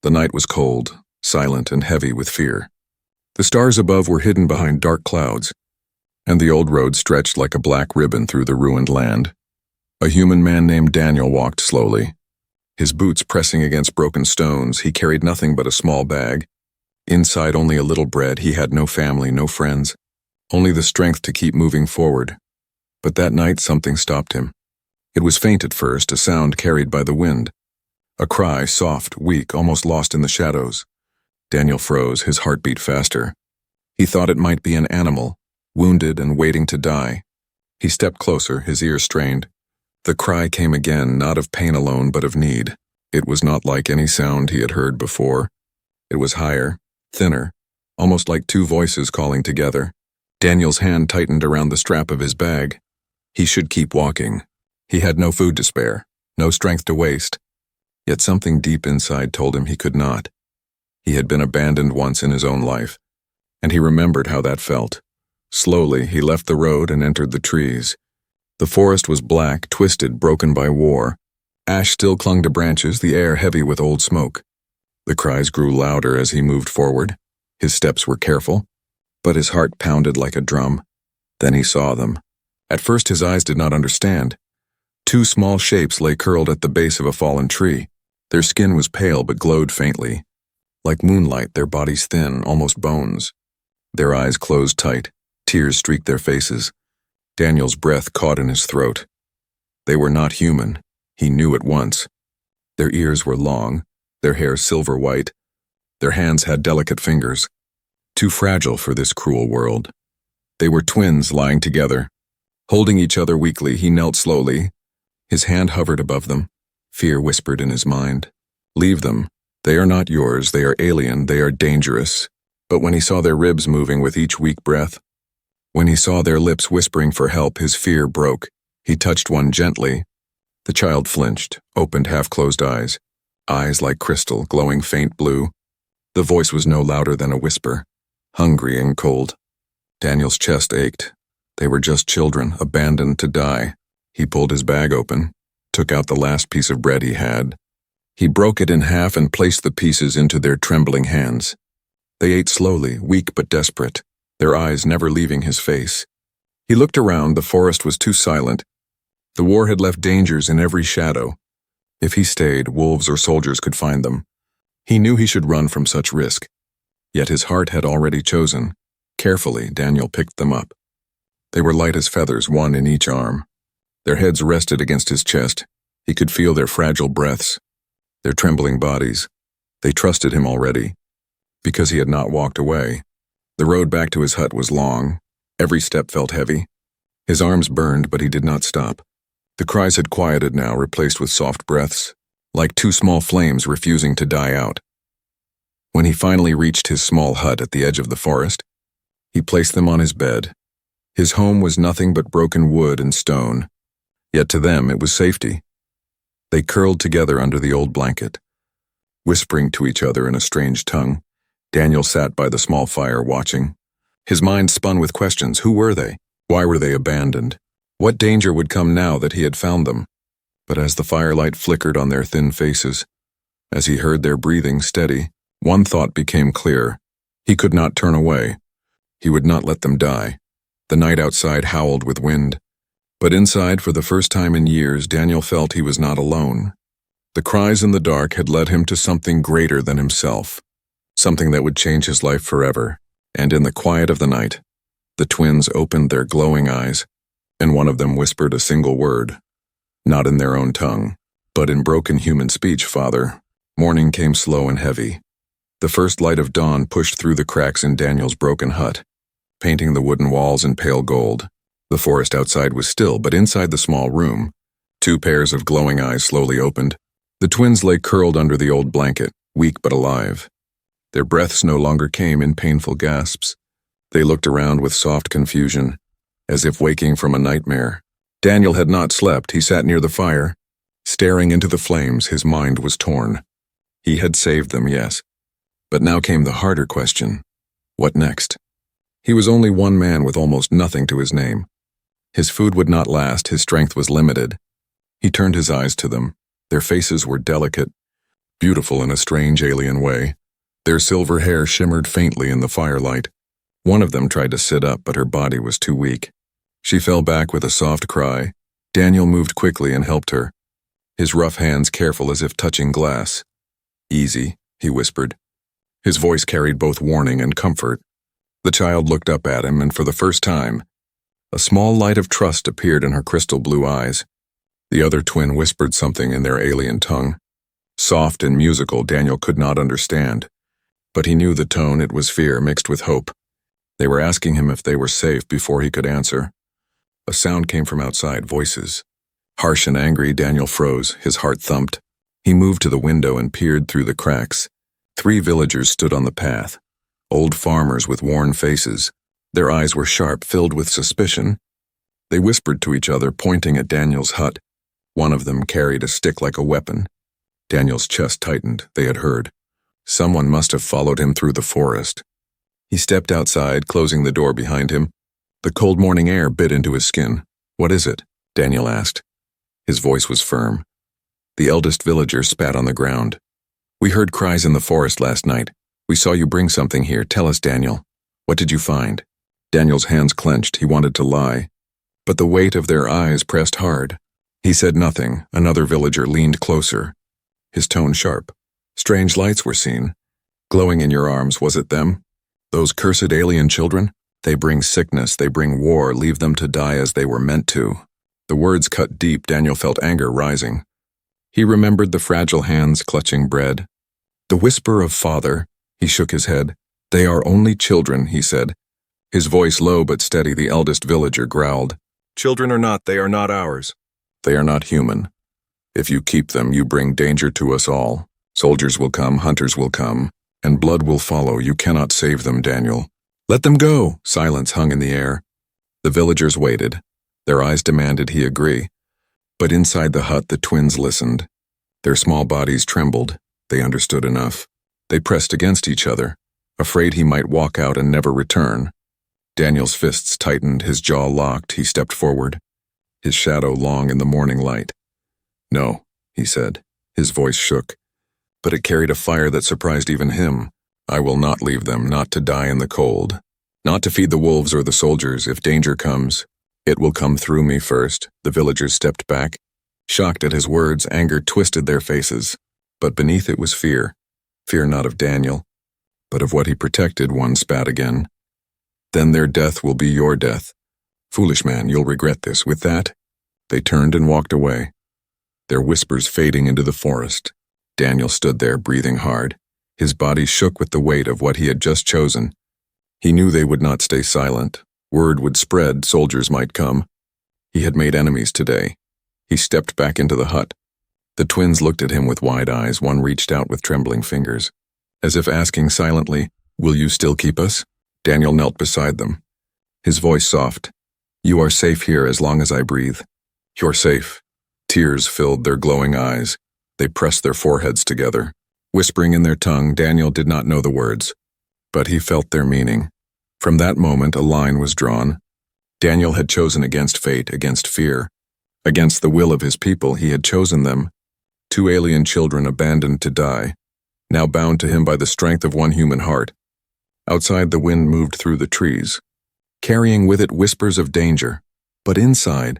The night was cold, silent, and heavy with fear. The stars above were hidden behind dark clouds, and the old road stretched like a black ribbon through the ruined land. A human man named Daniel walked slowly. His boots pressing against broken stones, he carried nothing but a small bag. Inside only a little bread. He had no family, no friends, only the strength to keep moving forward. But that night something stopped him. It was faint at first, a sound carried by the wind. A cry, soft, weak, almost lost in the shadows. Daniel froze, his heart beat faster. He thought it might be an animal, wounded and waiting to die. He stepped closer, his ears strained. The cry came again, not of pain alone, but of need. It was not like any sound he had heard before. It was higher, thinner, almost like two voices calling together. Daniel's hand tightened around the strap of his bag. He should keep walking. He had no food to spare, no strength to waste. Yet something deep inside told him he could not. He had been abandoned once in his own life, and he remembered how that felt. Slowly, he left the road and entered the trees. The forest was black, twisted, broken by war. Ash still clung to branches, the air heavy with old smoke. The cries grew louder as he moved forward. His steps were careful, but his heart pounded like a drum. Then he saw them. At first his eyes did not understand. Two small shapes lay curled at the base of a fallen tree. Their skin was pale but glowed faintly. Like moonlight, their bodies thin, almost bones. Their eyes closed tight. Tears streaked their faces. Daniel's breath caught in his throat. They were not human. He knew at once. Their ears were long, their hair silver white. Their hands had delicate fingers, too fragile for this cruel world. They were twins lying together. Holding each other weakly, he knelt slowly. His hand hovered above them. Fear whispered in his mind. Leave them. They are not yours. They are alien. They are dangerous. But when he saw their ribs moving with each weak breath, when he saw their lips whispering for help, his fear broke. He touched one gently. The child flinched, opened half-closed eyes like crystal, glowing faint blue. The voice was no louder than a whisper, hungry and cold. Daniel's chest ached. They were just children, abandoned to die. He pulled his bag open, took out the last piece of bread he had. He broke it in half and placed the pieces into their trembling hands. They ate slowly, weak but desperate, their eyes never leaving his face. He looked around. The forest was too silent. The war had left dangers in every shadow. If he stayed, wolves or soldiers could find them. He knew he should run from such risk. Yet his heart had already chosen. Carefully, Daniel picked them up. They were light as feathers, one in each arm. Their heads rested against his chest. He could feel their fragile breaths, their trembling bodies. They trusted him already, because he had not walked away. The road back to his hut was long. Every step felt heavy. His arms burned, but he did not stop. The cries had quieted now, replaced with soft breaths, like two small flames refusing to die out. When he finally reached his small hut at the edge of the forest, he placed them on his bed. His home was nothing but broken wood and stone, yet to them it was safety. They curled together under the old blanket, whispering to each other in a strange tongue. Daniel sat by the small fire watching. His mind spun with questions. Who were they? Why were they abandoned? What danger would come now that he had found them? But as the firelight flickered on their thin faces, as he heard their breathing steady, one thought became clear. He could not turn away. He would not let them die. The night outside howled with wind. But inside, for the first time in years, Daniel felt he was not alone. The cries in the dark had led him to something greater than himself, something that would change his life forever. And in the quiet of the night, the twins opened their glowing eyes, and one of them whispered a single word, not in their own tongue, but in broken human speech, "Father." Morning came slow and heavy. The first light of dawn pushed through the cracks in Daniel's broken hut, painting the wooden walls in pale gold. The forest outside was still, but inside the small room, two pairs of glowing eyes slowly opened. The twins lay curled under the old blanket, weak but alive. Their breaths no longer came in painful gasps. They looked around with soft confusion, as if waking from a nightmare. Daniel had not slept. He sat near the fire, staring into the flames. His mind was torn. He had saved them, yes. But now came the harder question. What next? He was only one man with almost nothing to his name. His food would not last. His strength was limited. He turned his eyes to them. Their faces were delicate, beautiful in a strange alien way. Their silver hair shimmered faintly in the firelight. One of them tried to sit up, but her body was too weak. She fell back with a soft cry. Daniel moved quickly and helped her, his rough hands careful as if touching glass. "Easy," he whispered. His voice carried both warning and comfort. The child looked up at him, and for the first time, a small light of trust appeared in her crystal blue eyes. The other twin whispered something in their alien tongue. Soft and musical, Daniel could not understand, but he knew the tone. It was fear mixed with hope. They were asking him if they were safe before he could answer. A sound came from outside, voices. Harsh and angry, Daniel froze, his heart thumped. He moved to the window and peered through the cracks. 3 villagers stood on the path, old farmers with worn faces. Their eyes were sharp, filled with suspicion. They whispered to each other, pointing at Daniel's hut. One of them carried a stick like a weapon. Daniel's chest tightened. They had heard. Someone must have followed him through the forest. He stepped outside, closing the door behind him. The cold morning air bit into his skin. "What is it?" Daniel asked. His voice was firm. The eldest villager spat on the ground. "We heard cries in the forest last night. We saw you bring something here. Tell us, Daniel. What did you find?" Daniel's hands clenched. He wanted to lie, but the weight of their eyes pressed hard. He said nothing. Another villager leaned closer, his tone sharp. "Strange lights were seen. Glowing in your arms, was it them? Those cursed alien children? They bring sickness, they bring war, leave them to die as they were meant to." The words cut deep. Daniel felt anger rising. He remembered the fragile hands clutching bread. The whisper of father. He shook his head. "They are only children," he said. His voice low but steady. The eldest villager growled. "Children or not, they are not ours. They are not human. If you keep them, you bring danger to us all. Soldiers will come, hunters will come, and blood will follow. You cannot save them, Daniel." "Let them go!" Silence hung in the air. The villagers waited. Their eyes demanded he agree. But inside the hut, the twins listened. Their small bodies trembled. They understood enough. They pressed against each other, afraid he might walk out and never return. Daniel's fists tightened, his jaw locked. He stepped forward, his shadow long in the morning light. "No," he said. His voice shook, but it carried a fire that surprised even him. "I will not leave them, not to die in the cold, not to feed the wolves or the soldiers. If danger comes, it will come through me first." The villagers stepped back. Shocked at his words, anger twisted their faces. But beneath it was fear. Fear not of Daniel, but of what he protected. One spat again. "Then their death will be your death. Foolish man, you'll regret this." With that, they turned and walked away, their whispers fading into the forest. Daniel stood there, breathing hard. His body shook with the weight of what he had just chosen. He knew they would not stay silent. Word would spread, soldiers might come. He had made enemies today. He stepped back into the hut. The twins looked at him with wide eyes. One reached out with trembling fingers, as if asking silently, "Will you still keep us?" Daniel knelt beside them, his voice soft. "You are safe here as long as I breathe. You're safe." Tears filled their glowing eyes. They pressed their foreheads together, whispering in their tongue. Daniel did not know the words, but he felt their meaning. From that moment, a line was drawn. Daniel had chosen against fate, against fear, against the will of his people. He had chosen them. 2 alien children abandoned to die, now bound to him by the strength of one human heart. Outside, the wind moved through the trees, carrying with it whispers of danger. But inside,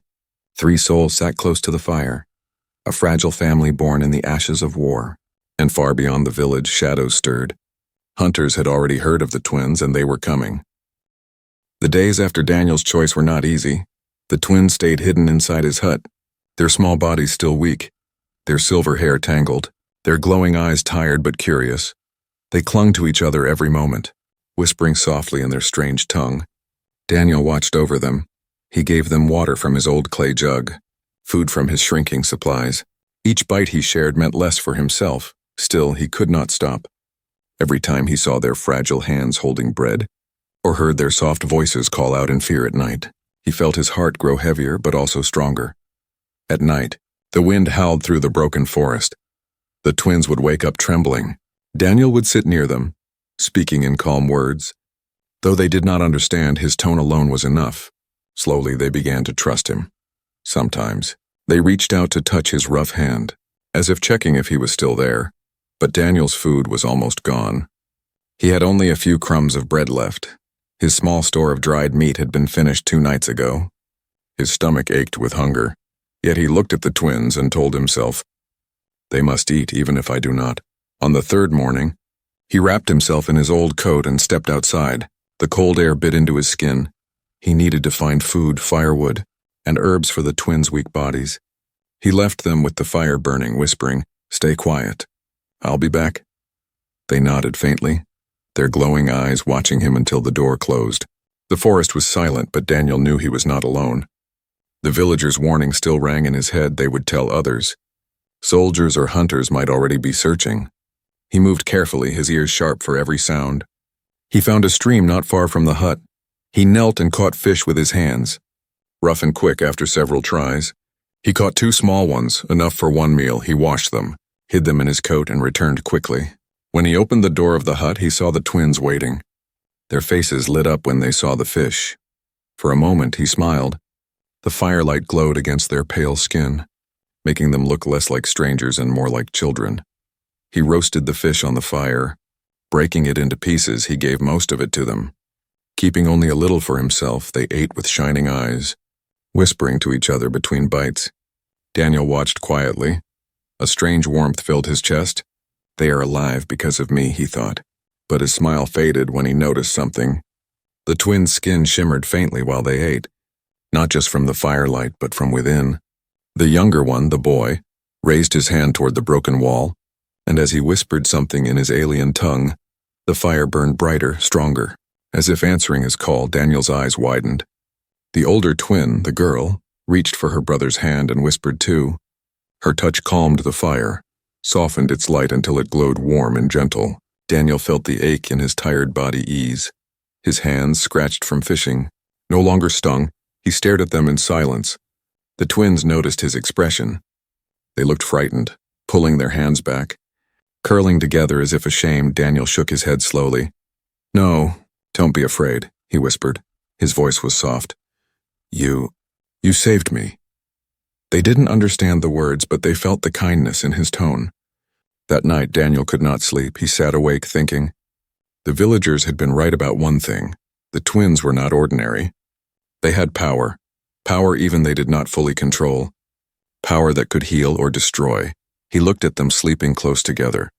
3 souls sat close to the fire, a fragile family born in the ashes of war. And far beyond the village, shadows stirred. Hunters had already heard of the twins, and they were coming. The days after Daniel's choice were not easy. The twins stayed hidden inside his hut, their small bodies still weak, their silver hair tangled, their glowing eyes tired but curious. They clung to each other every moment, whispering softly in their strange tongue. Daniel watched over them. He gave them water from his old clay jug, food from his shrinking supplies. Each bite he shared meant less for himself. Still, he could not stop. Every time he saw their fragile hands holding bread, or heard their soft voices call out in fear at night, he felt his heart grow heavier but also stronger. At night, the wind howled through the broken forest. The twins would wake up trembling. Daniel would sit near them, speaking in calm words. Though they did not understand, his tone alone was enough. Slowly they began to trust him. Sometimes, they reached out to touch his rough hand, as if checking if he was still there. But Daniel's food was almost gone. He had only a few crumbs of bread left. His small store of dried meat had been finished 2 nights ago. His stomach ached with hunger, yet he looked at the twins and told himself, "They must eat even if I do not." On the 3rd morning, he wrapped himself in his old coat and stepped outside. The cold air bit into his skin. He needed to find food, firewood, and herbs for the twins' weak bodies. He left them with the fire burning, whispering, "Stay quiet. I'll be back." They nodded faintly, their glowing eyes watching him until the door closed. The forest was silent, but Daniel knew he was not alone. The villagers' warning still rang in his head. They would tell others. Soldiers or hunters might already be searching. He moved carefully, his ears sharp for every sound. He found a stream not far from the hut. He knelt and caught fish with his hands. Rough and quick after several tries. He caught 2 small ones, enough for 1 meal. He washed them, hid them in his coat, and returned quickly. When he opened the door of the hut, he saw the twins waiting. Their faces lit up when they saw the fish. For a moment, he smiled. The firelight glowed against their pale skin, making them look less like strangers and more like children. He roasted the fish on the fire. Breaking it into pieces, he gave most of it to them. Keeping only a little for himself, they ate with shining eyes, whispering to each other between bites. Daniel watched quietly. A strange warmth filled his chest. "They are alive because of me," he thought. But his smile faded when he noticed something. The twins' skin shimmered faintly while they ate, not just from the firelight, but from within. The younger one, the boy, raised his hand toward the broken wall, and as he whispered something in his alien tongue, the fire burned brighter, stronger. As if answering his call, Daniel's eyes widened. The older twin, the girl, reached for her brother's hand and whispered too. Her touch calmed the fire, softened its light until it glowed warm and gentle. Daniel felt the ache in his tired body ease. His hands, scratched from fishing, no longer stung. He stared at them in silence. The twins noticed his expression. They looked frightened, pulling their hands back. Curling together as if ashamed, Daniel shook his head slowly. "No, don't be afraid," he whispered. His voice was soft. You saved me." They didn't understand the words, but they felt the kindness in his tone. That night, Daniel could not sleep. He sat awake thinking. The villagers had been right about one thing. The twins were not ordinary. They had power even they did not fully control. Power that could heal or destroy. He looked at them sleeping close together.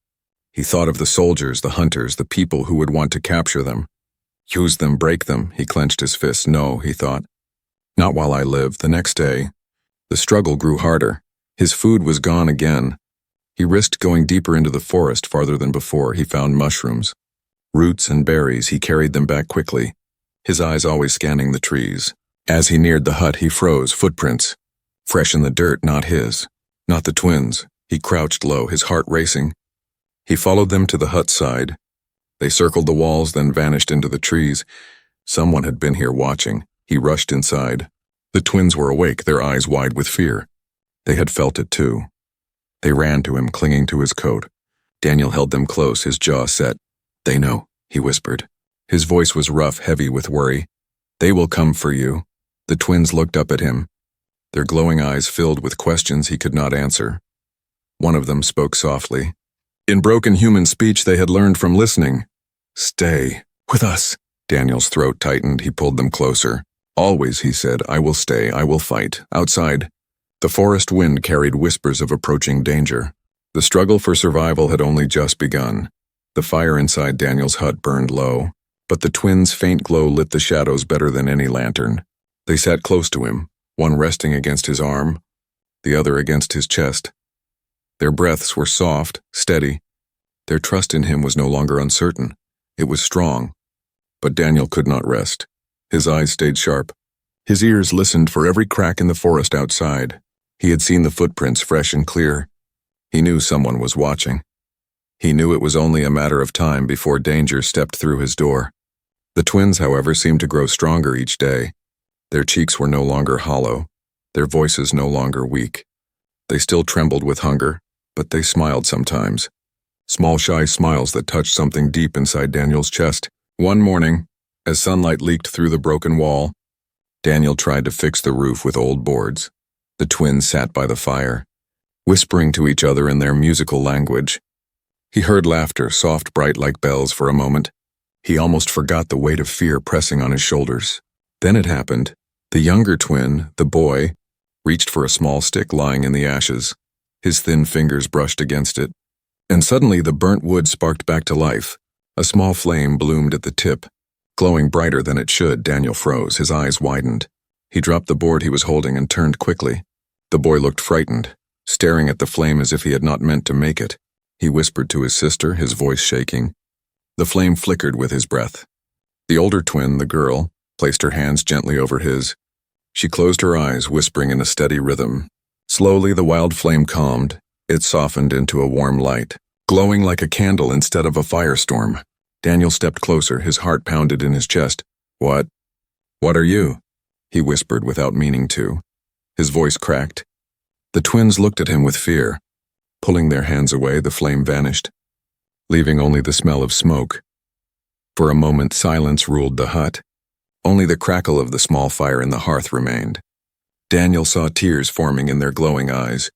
He thought of the soldiers, the hunters, the people who would want to capture them. Use them, break them. He clenched his fists. No, he thought. Not while I live. The next day, the struggle grew harder. His food was gone again. He risked going deeper into the forest, farther than before. He found mushrooms, roots and berries. He carried them back quickly, his eyes always scanning the trees. As he neared the hut, he froze. Footprints, fresh in the dirt, not his, not the twins. He crouched low, his heart racing. He followed them to the hut side. They circled the walls, then vanished into the trees. Someone had been here watching. He rushed inside. The twins were awake, their eyes wide with fear. They had felt it too. They ran to him, clinging to his coat. Daniel held them close, his jaw set. "They know," he whispered. His voice was rough, heavy with worry. "They will come for you." The twins looked up at him, their glowing eyes filled with questions he could not answer. One of them spoke softly. In broken human speech they had learned from listening. "Stay with us." Daniel's throat tightened. He pulled them closer. "Always," he said, "I will stay. I will fight." Outside, the forest wind carried whispers of approaching danger. The struggle for survival had only just begun. The fire inside Daniel's hut burned low, but the twins' faint glow lit the shadows better than any lantern. They sat close to him, one resting against his arm, the other against his chest. Their breaths were soft, steady. Their trust in him was no longer uncertain. It was strong. But Daniel could not rest. His eyes stayed sharp. His ears listened for every crack in the forest outside. He had seen the footprints fresh and clear. He knew someone was watching. He knew it was only a matter of time before danger stepped through his door. The twins, however, seemed to grow stronger each day. Their cheeks were no longer hollow, their voices no longer weak. They still trembled with hunger, but they smiled sometimes. Small, shy smiles that touched something deep inside Daniel's chest. One morning, as sunlight leaked through the broken wall, Daniel tried to fix the roof with old boards. The twins sat by the fire, whispering to each other in their musical language. He heard laughter, soft, bright like bells for a moment. He almost forgot the weight of fear pressing on his shoulders. Then it happened. The younger twin, the boy, reached for a small stick lying in the ashes. His thin fingers brushed against it. And suddenly the burnt wood sparked back to life. A small flame bloomed at the tip. Glowing brighter than it should, Daniel froze, his eyes widened. He dropped the board he was holding and turned quickly. The boy looked frightened, staring at the flame as if he had not meant to make it. He whispered to his sister, his voice shaking. The flame flickered with his breath. The older twin, the girl, placed her hands gently over his. She closed her eyes, whispering in a steady rhythm. Slowly the wild flame calmed. It softened into a warm light, glowing like a candle instead of a firestorm. Daniel stepped closer, his heart pounded in his chest. What are you? He whispered without meaning to. His voice cracked. The twins looked at him with fear. Pulling their hands away, the flame vanished, leaving only the smell of smoke. For a moment, silence ruled the hut. Only the crackle of the small fire in the hearth remained. Daniel saw tears forming in their glowing eyes.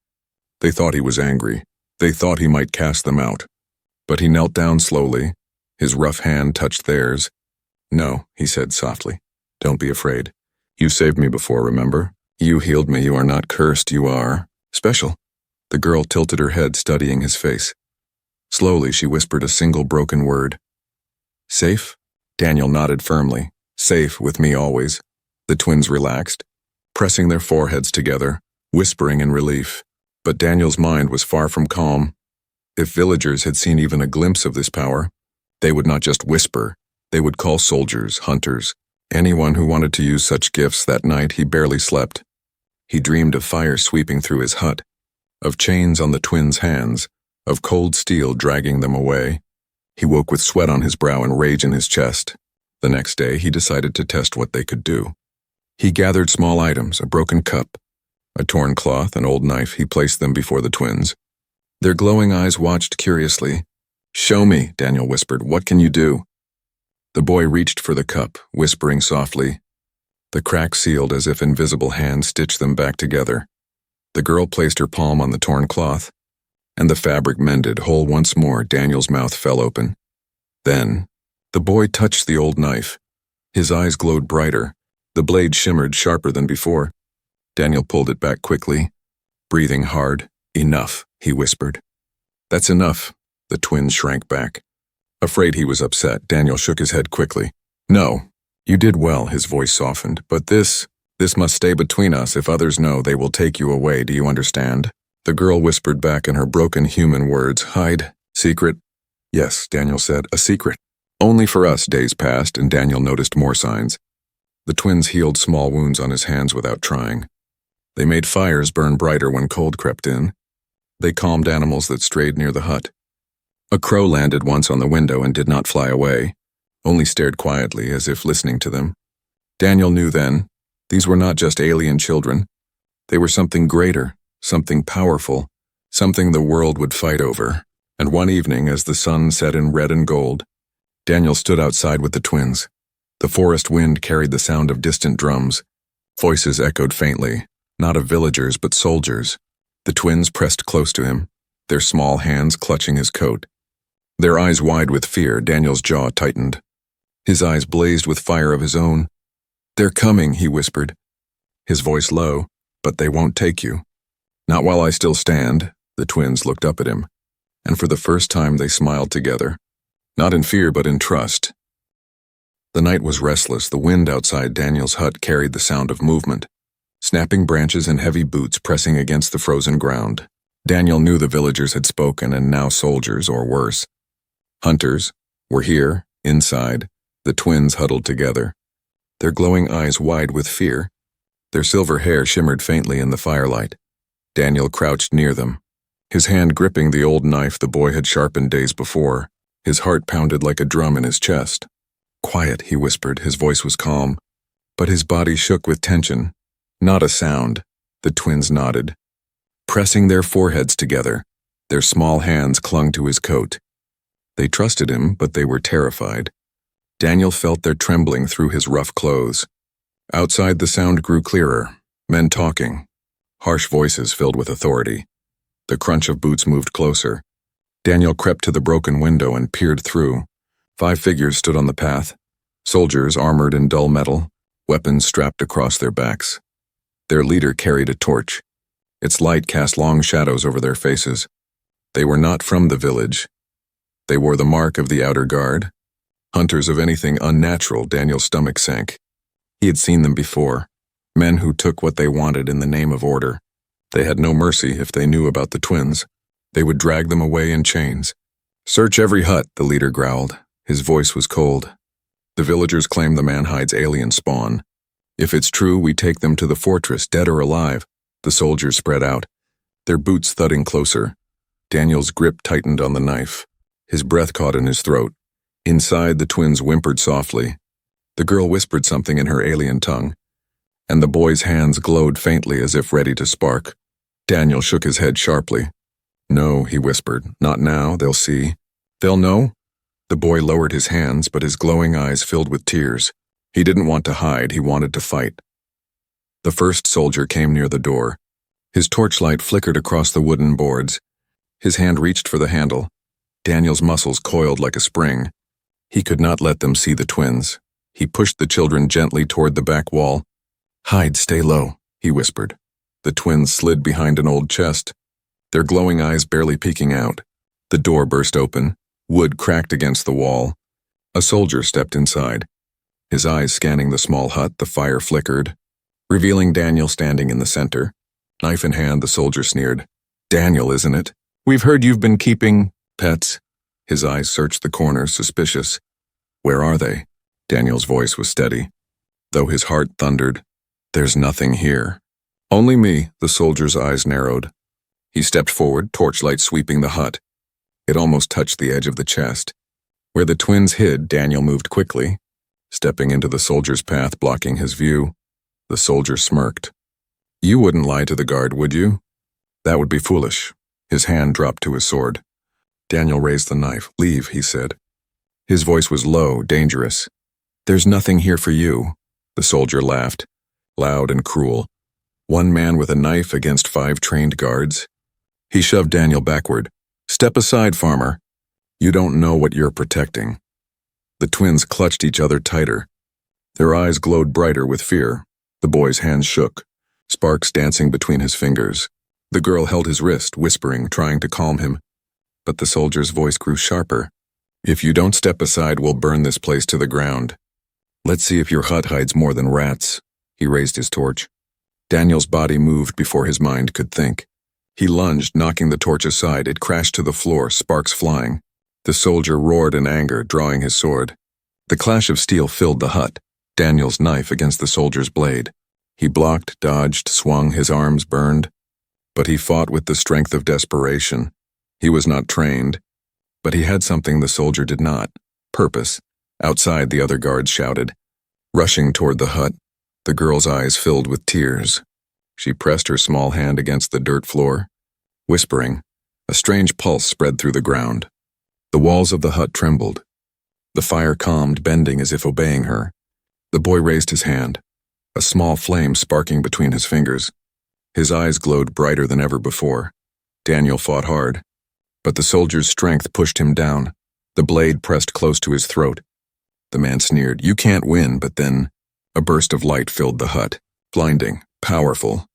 They thought he was angry. They thought he might cast them out. But he knelt down slowly. His rough hand touched theirs. No, he said softly. Don't be afraid. You saved me before, remember? You healed me. You are not cursed. You are special. The girl tilted her head, studying his face. Slowly, she whispered a single broken word. Safe? Daniel nodded firmly. Safe with me always. The twins relaxed, pressing their foreheads together, whispering in relief. But Daniel's mind was far from calm. If villagers had seen even a glimpse of this power, they would not just whisper. They would call soldiers, hunters, anyone who wanted to use such gifts. That night he barely slept. He dreamed of fire sweeping through his hut, of chains on the twins' hands, of cold steel dragging them away. He woke with sweat on his brow and rage in his chest. The next day he decided to test what they could do. He gathered small items, a broken cup, a torn cloth, an old knife. He placed them before the twins. Their glowing eyes watched curiously. Show me, Daniel whispered. What can you do? The boy reached for the cup, whispering softly. The crack sealed as if invisible hands stitched them back together. The girl placed her palm on the torn cloth, and the fabric mended whole once more. Daniel's mouth fell open. Then, the boy touched the old knife. His eyes glowed brighter. The blade shimmered sharper than before. Daniel pulled it back quickly, breathing hard. Enough, he whispered. That's enough. The twins shrank back. Afraid he was upset, Daniel shook his head quickly. No, you did well, his voice softened, but this must stay between us. If others know, they will take you away. Do you understand? The girl whispered back in her broken human words. Hide? Secret? Yes, Daniel said, a secret. Only for us. Days passed, and Daniel noticed more signs. The twins healed small wounds on his hands without trying. They made fires burn brighter when cold crept in. They calmed animals that strayed near the hut. A crow landed once on the window and did not fly away, only stared quietly as if listening to them. Daniel knew then, these were not just alien children. They were something greater, something powerful, something the world would fight over. And one evening, as the sun set in red and gold, Daniel stood outside with the twins. The forest wind carried the sound of distant drums. Voices echoed faintly, not of villagers but soldiers. The twins pressed close to him, their small hands clutching his coat. Their eyes wide with fear, Daniel's jaw tightened. His eyes blazed with fire of his own. They're coming, he whispered, his voice low, but they won't take you. Not while I still stand. The twins looked up at him, and for the first time they smiled together, not in fear but in trust. The night was restless. The wind outside Daniel's hut carried the sound of movement, snapping branches and heavy boots pressing against the frozen ground. Daniel knew the villagers had spoken, and now soldiers, or worse, hunters, were here, inside. The twins huddled together, their glowing eyes wide with fear. Their silver hair shimmered faintly in the firelight. Daniel crouched near them, his hand gripping the old knife the boy had sharpened days before. His heart pounded like a drum in his chest. Quiet, he whispered. His voice was calm, but his body shook with tension. Not a sound. The twins nodded, pressing their foreheads together. Their small hands clung to his coat. They trusted him, but they were terrified. Daniel felt their trembling through his rough clothes. Outside, the sound grew clearer. Men talking. Harsh voices filled with authority. The crunch of boots moved closer. Daniel crept to the broken window and peered through. 5 figures stood on the path, soldiers armored in dull metal, weapons strapped across their backs. Their leader carried a torch. Its light cast long shadows over their faces. They were not from the village. They wore the mark of the outer guard. Hunters of anything unnatural. Daniel's stomach sank. He had seen them before. Men who took what they wanted in the name of order. They had no mercy if they knew about the twins. They would drag them away in chains. "Search every hut," the leader growled. His voice was cold. "The villagers claim the man hides alien spawn. If it's true, we take them to the fortress, dead or alive." The soldiers spread out, their boots thudding closer. Daniel's grip tightened on the knife. His breath caught in his throat. Inside, the twins whimpered softly. The girl whispered something in her alien tongue, and the boy's hands glowed faintly as if ready to spark. Daniel shook his head sharply. "No," he whispered, "not now, they'll see." "They'll know?" The boy lowered his hands, but his glowing eyes filled with tears. He didn't want to hide, he wanted to fight. The first soldier came near the door. His torchlight flickered across the wooden boards. His hand reached for the handle. Daniel's muscles coiled like a spring. He could not let them see the twins. He pushed the children gently toward the back wall. "Hide, stay low," he whispered. The twins slid behind an old chest, their glowing eyes barely peeking out. The door burst open. Wood cracked against the wall. A soldier stepped inside. His eyes scanning the small hut, the fire flickered, revealing Daniel standing in the center. Knife in hand, the soldier sneered. "Daniel, isn't it? We've heard you've been keeping pets." His eyes searched the corners, suspicious. "Where are they?" Daniel's voice was steady, though his heart thundered. "There's nothing here." "Only me," the soldier's eyes narrowed. He stepped forward, torchlight sweeping the hut. It almost touched the edge of the chest. Where the twins hid, Daniel moved quickly, stepping into the soldier's path, blocking his view. The soldier smirked. "You wouldn't lie to the guard, would you?" "That would be foolish." His hand dropped to his sword. Daniel raised the knife. "Leave," he said. His voice was low, dangerous. "There's nothing here for you." The soldier laughed, loud and cruel. One man with a knife against 5 trained guards. He shoved Daniel backward. "Step aside, farmer. You don't know what you're protecting." The twins clutched each other tighter. Their eyes glowed brighter with fear. The boy's hands shook, sparks dancing between his fingers. The girl held his wrist, whispering, trying to calm him. But the soldier's voice grew sharper. "If you don't step aside, we'll burn this place to the ground. Let's see if your hut hides more than rats." He raised his torch. Daniel's body moved before his mind could think. He lunged, knocking the torch aside. It crashed to the floor, sparks flying. The soldier roared in anger, drawing his sword. The clash of steel filled the hut, Daniel's knife against the soldier's blade. He blocked, dodged, swung, his arms burned. But he fought with the strength of desperation. He was not trained, but he had something the soldier did not: purpose. Outside, the other guards shouted. Rushing toward the hut, the girl's eyes filled with tears. She pressed her small hand against the dirt floor, whispering. A strange pulse spread through the ground. The walls of the hut trembled. The fire calmed, bending as if obeying her. The boy raised his hand, a small flame sparking between his fingers. His eyes glowed brighter than ever before. Daniel fought hard, but the soldier's strength pushed him down. The blade pressed close to his throat. The man sneered, "You can't win," but then a burst of light filled the hut, blinding, powerful.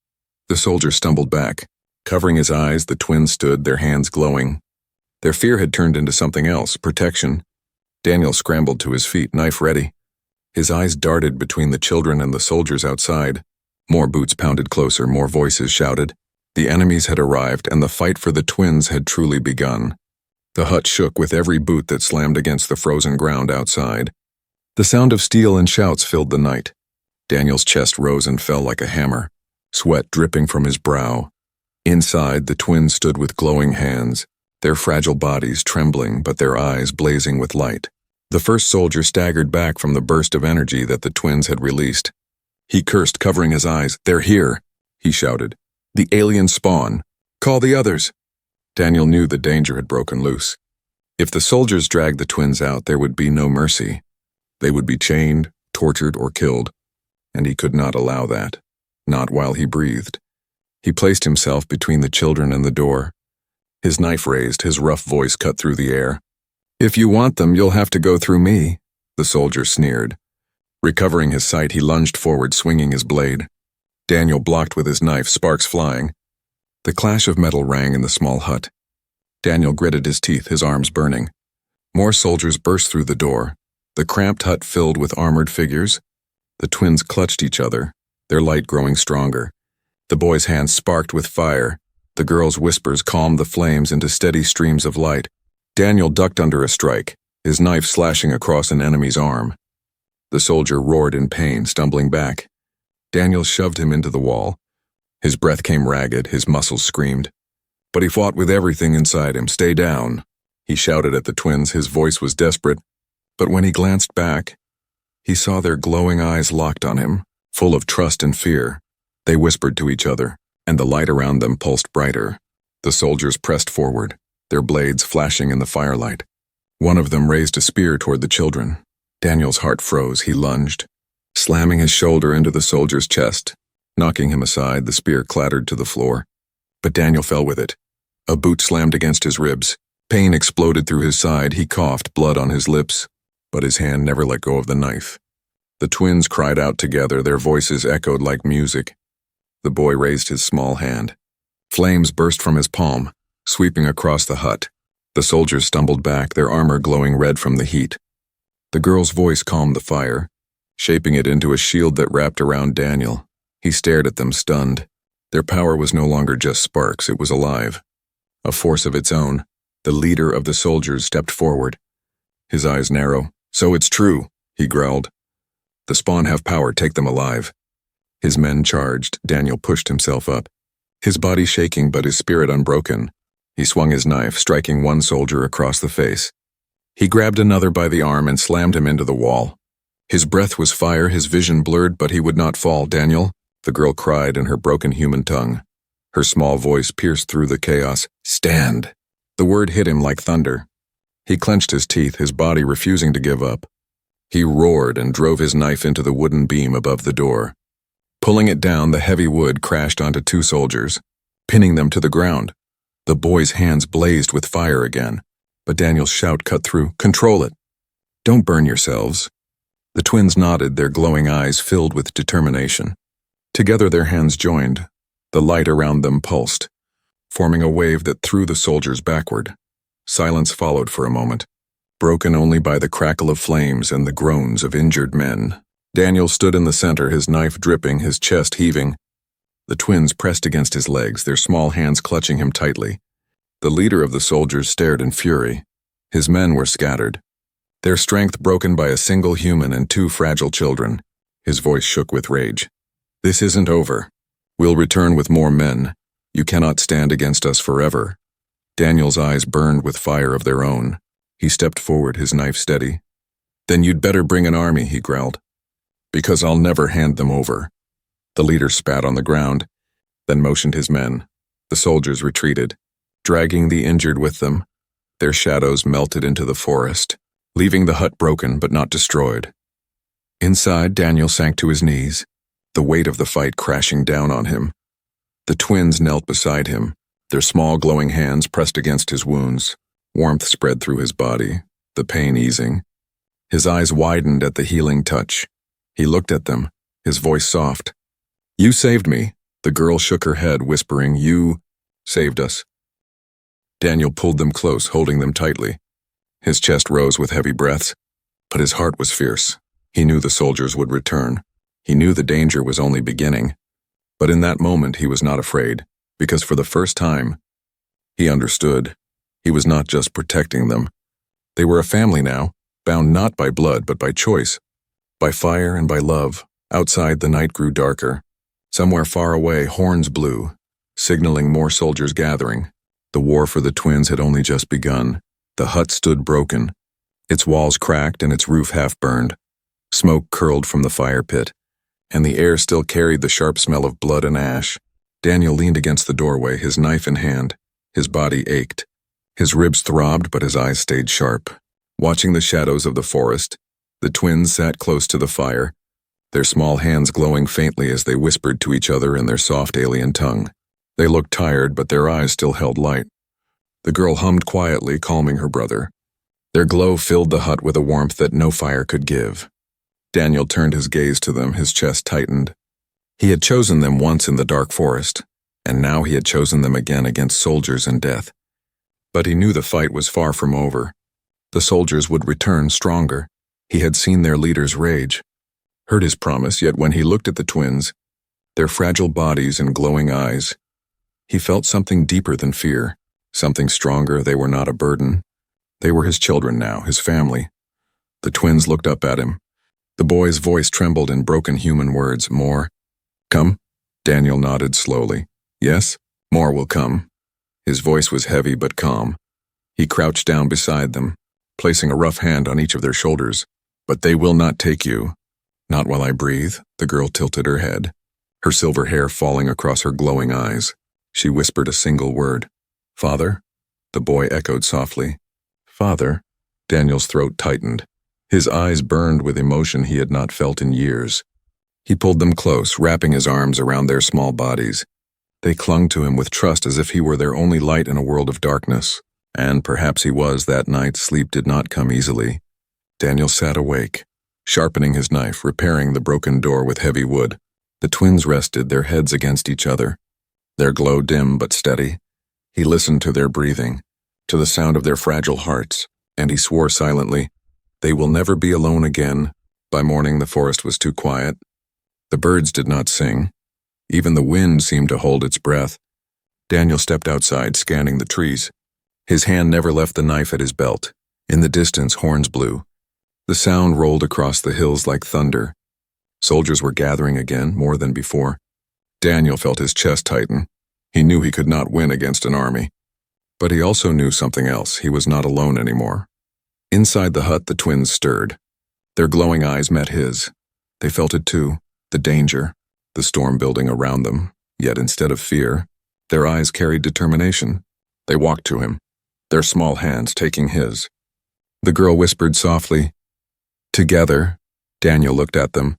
The soldier stumbled back. Covering his eyes, the twins stood, their hands glowing. Their fear had turned into something else, protection. Daniel scrambled to his feet, knife ready. His eyes darted between the children and the soldiers outside. More boots pounded closer, more voices shouted. The enemies had arrived, and the fight for the twins had truly begun. The hut shook with every boot that slammed against the frozen ground outside. The sound of steel and shouts filled the night. Daniel's chest rose and fell like a hammer, sweat dripping from his brow. Inside, the twins stood with glowing hands, their fragile bodies trembling but their eyes blazing with light. The first soldier staggered back from the burst of energy that the twins had released. He cursed, covering his eyes. "They're here," he shouted. "The alien spawn. Call the others." Daniel knew the danger had broken loose. If the soldiers dragged the twins out, there would be no mercy. They would be chained, tortured, or killed, and he could not allow that, not while he breathed. He placed himself between the children and the door. His knife raised, his rough voice cut through the air. "If you want them, you'll have to go through me," the soldier sneered. Recovering his sight, he lunged forward, swinging his blade. Daniel blocked with his knife, sparks flying. The clash of metal rang in the small hut. Daniel gritted his teeth, his arms burning. More soldiers burst through the door, the cramped hut filled with armored figures. The twins clutched each other, their light growing stronger. The boy's hands sparked with fire. The girl's whispers calmed the flames into steady streams of light. Daniel ducked under a strike, his knife slashing across an enemy's arm. The soldier roared in pain, stumbling back. Daniel shoved him into the wall. His breath came ragged, his muscles screamed. But he fought with everything inside him. "Stay down," he shouted at the twins. His voice was desperate. But when he glanced back, he saw their glowing eyes locked on him, full of trust and fear. They whispered to each other, and the light around them pulsed brighter. The soldiers pressed forward, their blades flashing in the firelight. One of them raised a spear toward the children. Daniel's heart froze. He lunged, slamming his shoulder into the soldier's chest. Knocking him aside, the spear clattered to the floor. But Daniel fell with it. A boot slammed against his ribs. Pain exploded through his side. He coughed, blood on his lips. But his hand never let go of the knife. The twins cried out together, their voices echoed like music. The boy raised his small hand. Flames burst from his palm, sweeping across the hut. The soldiers stumbled back, their armor glowing red from the heat. The girl's voice calmed the fire, shaping it into a shield that wrapped around Daniel. He stared at them, stunned. Their power was no longer just sparks, it was alive. A force of its own. The leader of the soldiers stepped forward. His eyes narrow. "So it's true," he growled. "The spawn have power, take them alive." His men charged. Daniel pushed himself up, his body shaking but his spirit unbroken. He swung his knife, striking one soldier across the face. He grabbed another by the arm and slammed him into the wall. His breath was fire, his vision blurred, but he would not fall. "Daniel," the girl cried in her broken human tongue. Her small voice pierced through the chaos. "Stand." The word hit him like thunder. He clenched his teeth, his body refusing to give up. He roared and drove his knife into the wooden beam above the door. Pulling it down, the heavy wood crashed onto two soldiers, pinning them to the ground. The boy's hands blazed with fire again, but Daniel's shout cut through. "Control it. Don't burn yourselves." The twins nodded, their glowing eyes filled with determination. Together their hands joined. The light around them pulsed, forming a wave that threw the soldiers backward. Silence followed for a moment, broken only by the crackle of flames and the groans of injured men. Daniel stood in the center, his knife dripping, his chest heaving. The twins pressed against his legs, their small hands clutching him tightly. The leader of the soldiers stared in fury. His men were scattered, their strength broken by a single human and two fragile children. His voice shook with rage. "This isn't over. We'll return with more men. You cannot stand against us forever." Daniel's eyes burned with fire of their own. He stepped forward, his knife steady. "Then you'd better bring an army," he growled. "Because I'll never hand them over." The leader spat on the ground, then motioned his men. The soldiers retreated, dragging the injured with them. Their shadows melted into the forest, leaving the hut broken but not destroyed. Inside, Daniel sank to his knees, the weight of the fight crashing down on him. The twins knelt beside him, their small glowing hands pressed against his wounds. Warmth spread through his body, the pain easing. His eyes widened at the healing touch. He looked at them, his voice soft. "You saved me." The girl shook her head, whispering, "You saved us." Daniel pulled them close, holding them tightly. His chest rose with heavy breaths, but his heart was fierce. He knew the soldiers would return. He knew the danger was only beginning. But in that moment he was not afraid, because for the first time, he understood. He was not just protecting them. They were a family now, bound not by blood but by choice, by fire and by love. Outside the night grew darker. Somewhere far away, horns blew, signaling more soldiers gathering. The war for the twins had only just begun. The hut stood broken, its walls cracked and its roof half burned. Smoke curled from the fire pit, and the air still carried the sharp smell of blood and ash. Daniel leaned against the doorway, his knife in hand. His body ached. His ribs throbbed, but his eyes stayed sharp. Watching the shadows of the forest, the twins sat close to the fire, their small hands glowing faintly as they whispered to each other in their soft alien tongue. They looked tired, but their eyes still held light. The girl hummed quietly, calming her brother. Their glow filled the hut with a warmth that no fire could give. Daniel turned his gaze to them, his chest tightened. He had chosen them once in the dark forest, and now he had chosen them again against soldiers and death. But he knew the fight was far from over. The soldiers would return stronger. He had seen their leaders rage, heard his promise, yet when he looked at the twins, their fragile bodies and glowing eyes, he felt something deeper than fear, something stronger. They were not a burden. They were his children now, his family. The twins looked up at him. The boy's voice trembled in broken human words. More. Come? Daniel nodded slowly. Yes, more will come. His voice was heavy but calm. He crouched down beside them, placing a rough hand on each of their shoulders. But they will not take you. Not while I breathe. The girl tilted her head, her silver hair falling across her glowing eyes. She whispered a single word. Father? The boy echoed softly. Father? Daniel's throat tightened. His eyes burned with emotion he had not felt in years. He pulled them close, wrapping his arms around their small bodies. They clung to him with trust as if he were their only light in a world of darkness. And perhaps he was that night. Sleep did not come easily. Daniel sat awake, sharpening his knife, repairing the broken door with heavy wood. The twins rested, their heads against each other, their glow dim but steady. He listened to their breathing, to the sound of their fragile hearts, and he swore silently, they will never be alone again. By morning the forest was too quiet. The birds did not sing. Even the wind seemed to hold its breath. Daniel stepped outside, scanning the trees. His hand never left the knife at his belt. In the distance, horns blew. The sound rolled across the hills like thunder. Soldiers were gathering again, more than before. Daniel felt his chest tighten. He knew he could not win against an army. But he also knew something else. He was not alone anymore. Inside the hut, the twins stirred. Their glowing eyes met his. They felt it too, the danger, the storm building around them. Yet instead of fear, their eyes carried determination. They walked to him, their small hands taking his. The girl whispered softly, together. Daniel looked at them,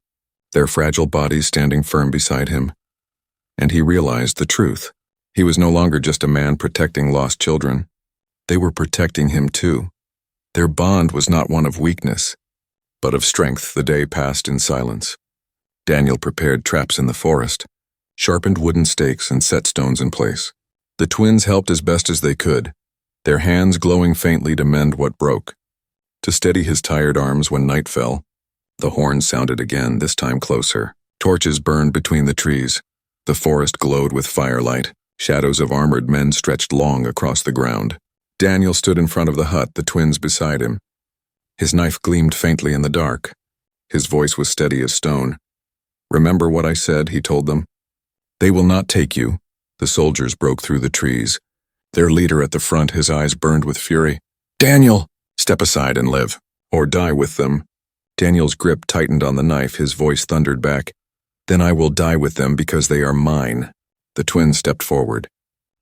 their fragile bodies standing firm beside him. And he realized the truth. He was no longer just a man protecting lost children. They were protecting him too. Their bond was not one of weakness, but of strength. The day passed in silence. Daniel prepared traps in the forest, sharpened wooden stakes and set stones in place. The twins helped as best as they could, their hands glowing faintly to mend what broke. To steady his tired arms when night fell, the horn sounded again, this time closer. Torches burned between the trees. The forest glowed with firelight. Shadows of armored men stretched long across the ground. Daniel stood in front of the hut, the twins beside him. His knife gleamed faintly in the dark. His voice was steady as stone. Remember what I said, he told them. They will not take you. The soldiers broke through the trees. Their leader at the front, his eyes burned with fury. Daniel! Step aside and live, or die with them. Daniel's grip tightened on the knife, his voice thundered back. Then I will die with them because they are mine. The twins stepped forward.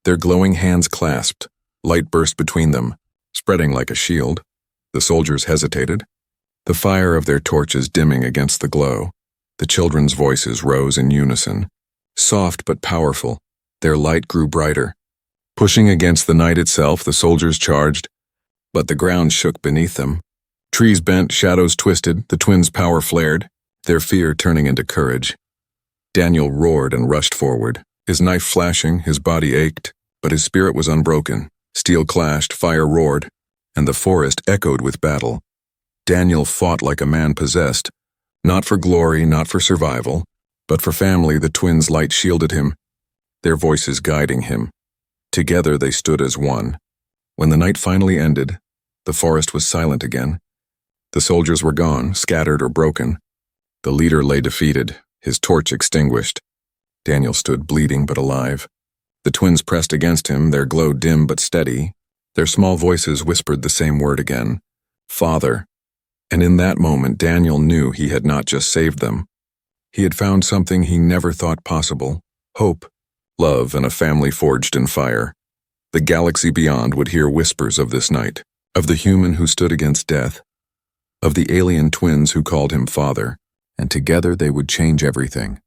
Their glowing hands clasped. Light burst between them, spreading like a shield. The soldiers hesitated, the fire of their torches dimming against the glow. The children's voices rose in unison. Soft but powerful, their light grew brighter. Pushing against the night itself, the soldiers charged, but the ground shook beneath them. Trees bent, shadows twisted, the twins' power flared, their fear turning into courage. Daniel roared and rushed forward, his knife flashing, his body ached, but his spirit was unbroken. Steel clashed, fire roared, and the forest echoed with battle. Daniel fought like a man possessed, not for glory, not for survival, but for family. The twins' light shielded him, their voices guiding him. Together they stood as one. When the night finally ended, the forest was silent again. The soldiers were gone, scattered or broken. The leader lay defeated, his torch extinguished. Daniel stood bleeding but alive. The twins pressed against him, their glow dim but steady. Their small voices whispered the same word again, Father. And in that moment, Daniel knew he had not just saved them. He had found something he never thought possible, hope, love, and a family forged in fire. The galaxy beyond would hear whispers of this night, of the human who stood against death, of the alien twins who called him Father, and together they would change everything.